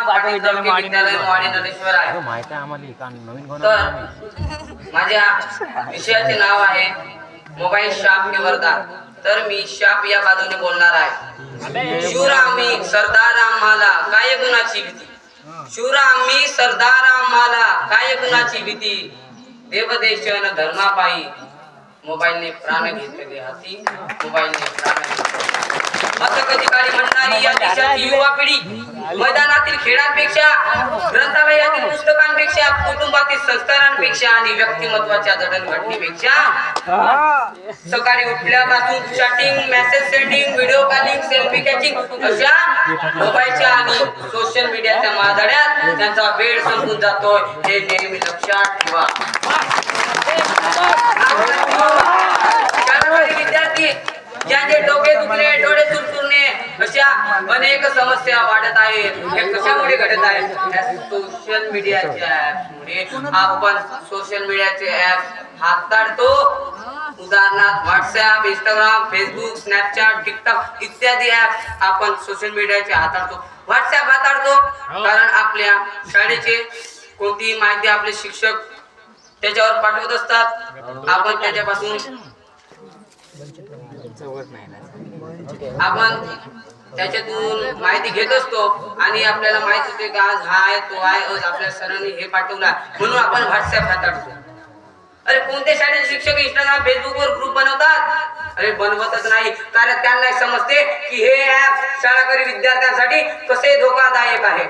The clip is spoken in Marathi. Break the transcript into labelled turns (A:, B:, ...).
A: विद्यालय मोहाडी नरेश्वर आहे. माझ्या विषयाचे नाव आहे मोबाईल शाप के वरदान. तर मी शाप या बाजूने बोलणार आहे. शूर आम्ही सरदार आम्हाला काय गुणाची भीती. शूर आम्ही सरदार आम्हाला काय गुणाची भीती. देवदेशन धर्मापायी मोबाईलने प्राण घेतले हाती. मोबाईलने प्राण घेतले. असं कधी काळी म्हणणारी या देशाची युवा पिढी मैदानातील खेळांपेक्षा, ग्रंथालयातील पुस्तकांपेक्षा, कुटुंबातील संस्कारांपेक्षा आणि व्यक्तिमत्वाच्या जडणघडणीपेक्षा सकाळी उठल्यापासून chatting, message sending, video calling, selfie catching अशा मोबाईलच्या आणि सोशल मीडियाच्या माधड्यात त्यांचा वेळ संपून जातोय हे नेहमी लक्षात ठेवा. विद्यार्थी ज्यांचे डोके दुखणे, डोळे चुरचुरणे अशा अनेक समस्या वाढत आहेत. हे कशामुळे घडत आहे? सोशल मीडियाच्या ऍप्समुळे. आपण सोशल मीडियाचे ऍप हाताळतो. उदाहरणार्थ WhatsApp, Instagram, Facebook, Snapchat, TikTok इत्यादी ऍप आपण सोशल मीडियाचे हाताळतो. व्हॉट्सअप हाताळतो कारण आपल्या शाळेचे कोणतीही माहिती आपले शिक्षक त्याच्यावर पाठवत असतात. आपण त्याच्यापासून आपण त्याच्यातून माहिती घेत असतो आणि आपल्याला माहित होते की आज हा आहे तो आहे, आपल्या सरांनी हे पाठवला म्हणून आपण व्हॉट्सअप हाताळतो. अरे कोणत्या शाळेचे शिक्षक इंस्टाग्राम, फेसबुक वर ग्रुप बनवतात? अरे बनवतच नाही, कारण त्यांना समजते की हे ऍप शाळाकरी विद्यार्थ्यांसाठी कसे धोकादायक आहे.